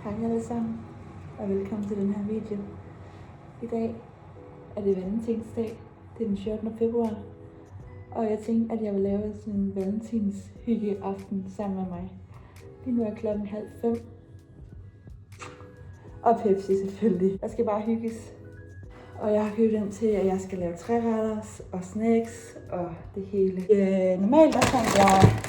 Hej alle sammen, og velkommen til den her video. I dag er det valentinsdag, det er den 14. februar, og jeg tænkte, at jeg vil lave sådan en valentins hyggeaften sammen med mig. Lige nu er klokken 4:30. Og Pepsi selvfølgelig. Der skal bare hygges. Og jeg har købt den til, at jeg skal lave træretters og snacks og det hele. Normalt der fandt jeg...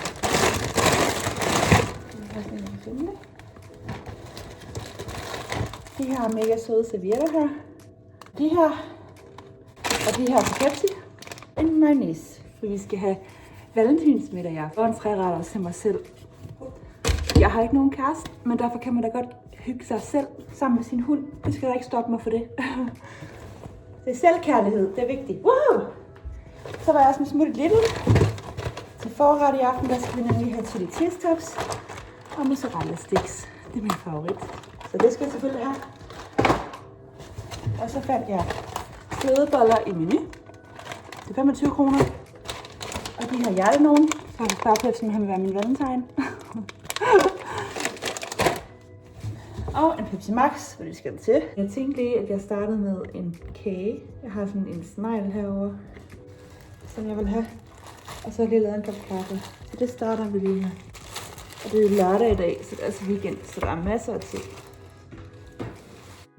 De her mega søde servietter her. De her. Og de her fra Pepsi. En mayonnaise. For vi skal have valentinsmiddag i aften. Og en træretter til mig selv. Jeg har ikke nogen kæreste, men derfor kan man da godt hygge sig selv sammen med sin hund. Det skal da ikke stoppe mig for det. Det er selvkærlighed, det er vigtigt. Wow! Så var jeg også med smuttet lidt til forret i aften. Der skal vi nemlig have chili cheese tops og mozzarella sticks. Det er min favorit. Så det skal jeg selvfølgelig have. Og så fandt jeg flødeboller i Meny. Det er 25 kroner. Og de har jeg nogen. Så har jeg spørge Pepsi, om han vil være min valentine. Og en Pepsi Max, hvad det skal til. Jeg tænkte lige, at jeg startede med en kage. Jeg har sådan en snegl herovre, som jeg vil have. Og så har jeg lige lavet en kop kaffe. Så det starter vi lige her. Og det er jo lørdag i dag, så det er altså weekend, så der er masser af tid.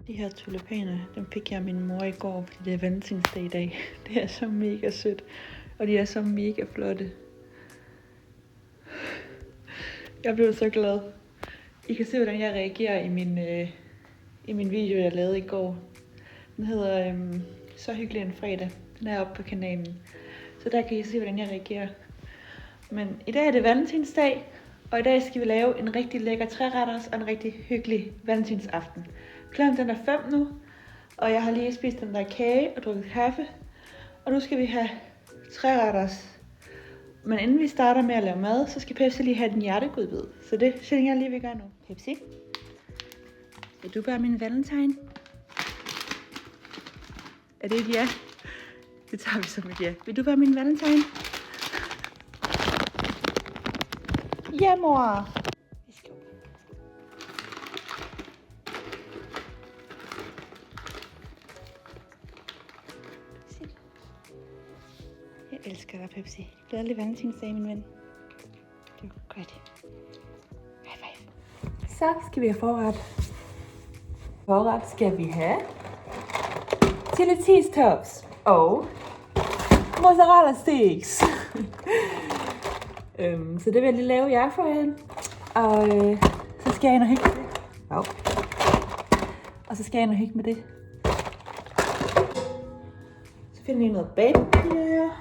De her tulipaner, dem fik jeg af min mor i går, fordi det er valentinsdag i dag. Det er så mega sødt, og de er så mega flotte. Jeg blev så glad. I kan se, hvordan jeg reagerer i min video, jeg lavede i går. Den hedder Så hyggelig en fredag. Den er oppe på kanalen. Så der kan I se, hvordan jeg reagerer. Men i dag er det valentinsdag, og i dag skal vi lave en rigtig lækker træretters og en rigtig hyggelig valentinsaften. Klokken den er 5 nu, og jeg har lige spist den der kage og drukket kaffe. Og nu skal vi have træretters. Men inden vi starter med at lave mad, så skal Pepsi lige have den hjertegudbid. Så det synes jeg lige, vi gør nu. Pepsi, vil du være min valentine? Er det et ja? Det tager vi som et ja. Vil du være min valentine? Ja, mor! Jeg elsker dig, Pepsi. Glædelig valentinsdag, min ven. Det er godt. High five. Så skal vi have forret. Forret skal vi have chili cheese tops og mozzarella sticks. Så det vil jeg lige lave jer for jer. Og så skal jeg ind og hygge med det. Wow. Og så skal jeg ind og hygge med det. Så finder vi noget bagpapir.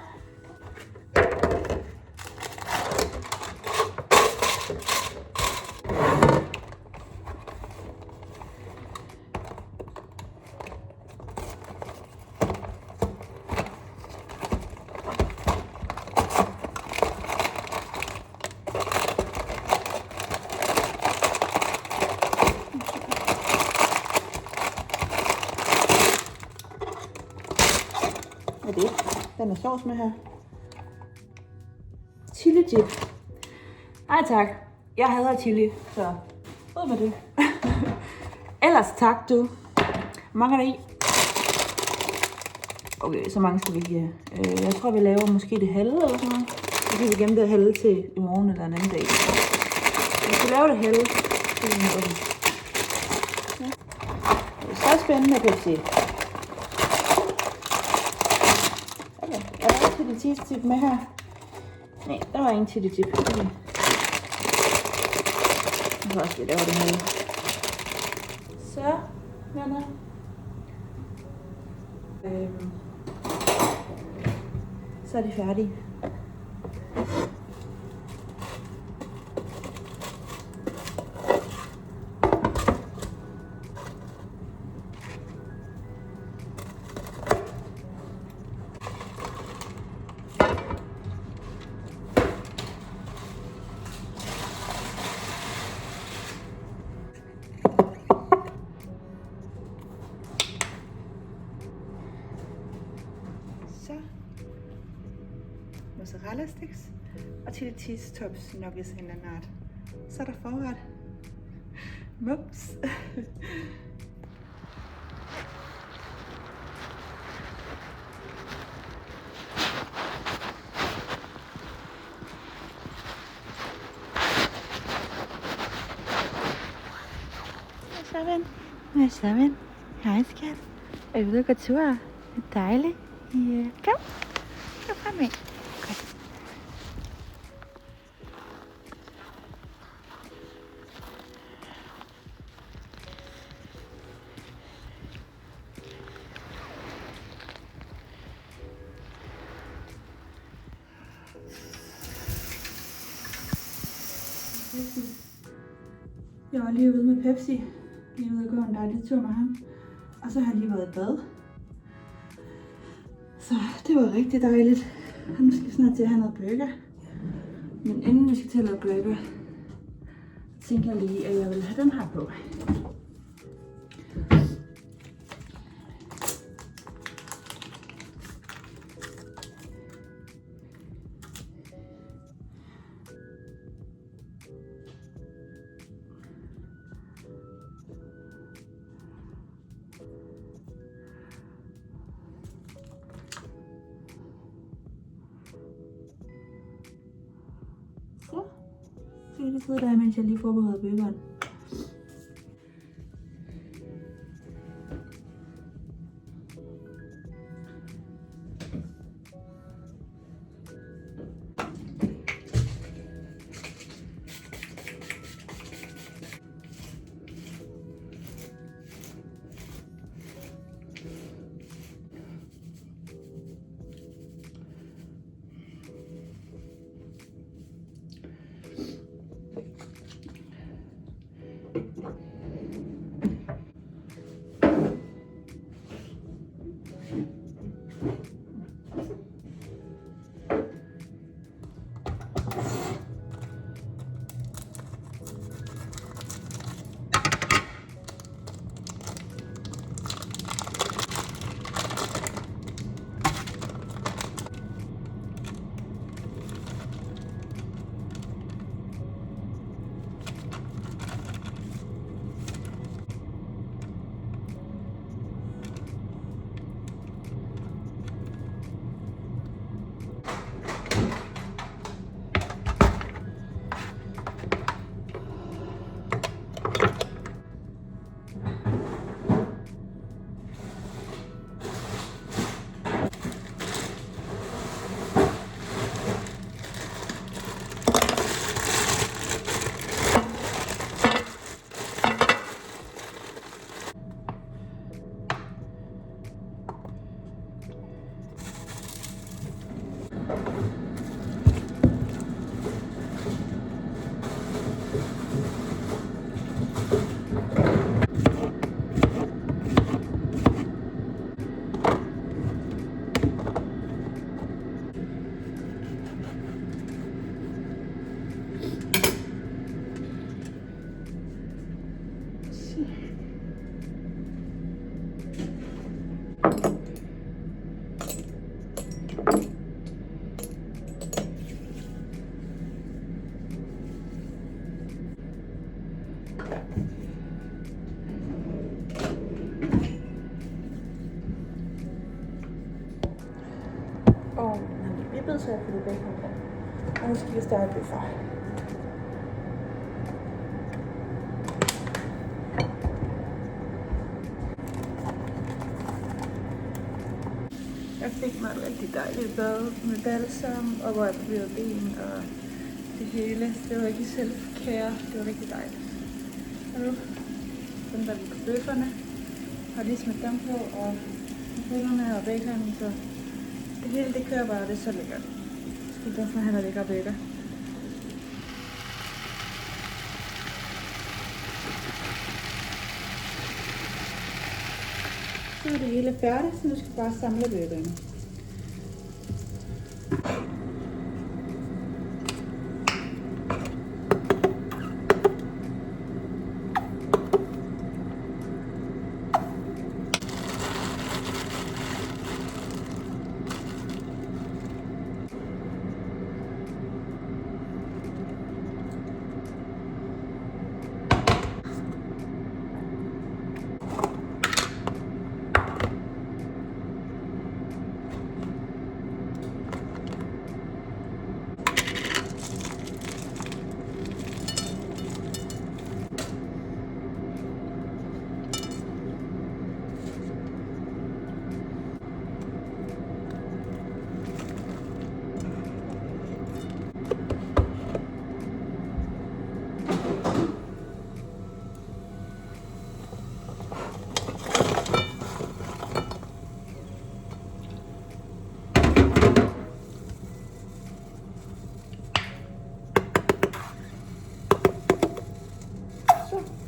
Hvad er det? Den er sovs med her. Chili dip. Nej tak. Jeg hader chili, så ud med det. Ellers tak du. Hvor mange er der i? Okay, så mange skal vi ikke. Jeg tror vi laver måske det halve eller sådan noget. Så kan vi gemme det halve til i morgen eller en anden dag. Vi skal lave det halve. Det er så spændende, kan jeg sige. Er der ikke chili cheese tip med her? Nej, der var ingen chili tip. Okay. Jeg tror også, vi laver det her. Så, venner. Så er de færdige. Mozzarella sticks og chili cheese tops nuggets af en eller anden art. Så er der forret. Mums. Hvad så, ven? Hej, skat. Er vi ude at gå tur? Det er dejligt. Ja. Kom. Kom frem med. Godt. Jeg var lige ude med Pepsi. Lige ude og gå en dejlig tur med ham. Og så har jeg lige været i bad. Så det var rigtig dejligt. Og nu skal vi snart til at have noget burger. Men inden vi skal til at lave burger, tænker jeg lige, at jeg vil have den her på. Så kan det sidde der, mens jeg lige forbereder burgeren. Og den er lige vippet, så jeg får det bacon på. Og nu skal vi starte bøffer. Jeg fik mig et rigtig dejligt bad med balsam, og hvor jeg blev ben og det hele. Det var ikke self-care, det var rigtig dejligt. Og nu venter vi på bøfferne. Har lige smidt dem på, og bøfferne og baconen, så det hele det kører bare, og det er så lækkert. Så derfor han er lækker burger. Så er det hele færdigt, så nu skal vi bare samle burgerne.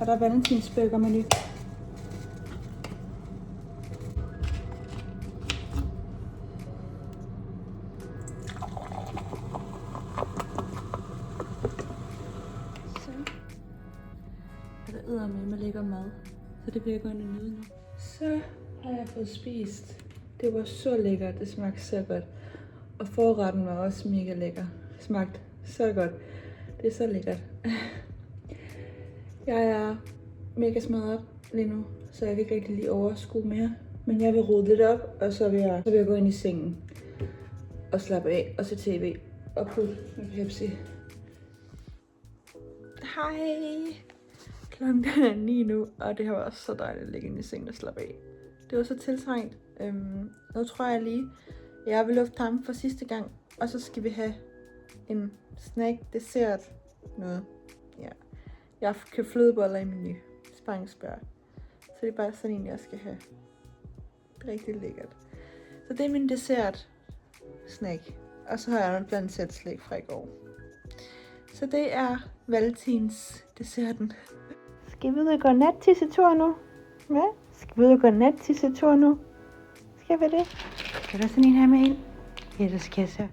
Og der er valentinsburger-menu. Så er der eddermame lækker mad. Så det vil jeg gå ind og nyde nu. Så har jeg fået spist. Det var så lækkert. Det smagte så godt. Og forretten var også mega lækker. Det smagte så godt. Det er så lækkert. Jeg er mega smadret op lige nu, så jeg kan ikke rigtig lige overskue mere. Men jeg vil rode lidt op, og så vil jeg gå ind i sengen og slappe af og se tv og putte med Pepsi. Hej! Klokken er 9 nu, og det har været så dejligt at ligge inde i sengen og slappe af. Det var så tiltrængt. Nu tror jeg lige, jeg vil lufte ham for sidste gang, og så skal vi have en snack, dessert, noget. Ja. Jeg har købt flødeboller i Meny, spanskbær. Så det er bare sådan en, jeg skal have. Det er rigtig lækkert. Så det er min dessert snack. Og så har jeg noget blandt sæt slik fra i går. Så det er valentins desserten. Skal vi ud og gå nattissetur nu? Hvad? Skal vi ud og gå nattissetur nu? Skal vi det? Skal der sådan en her med ind? Ja, det skal jeg så.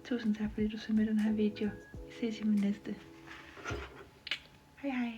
Tusind tak fordi du så med den her video. Vi ses i min næste. Hej hej.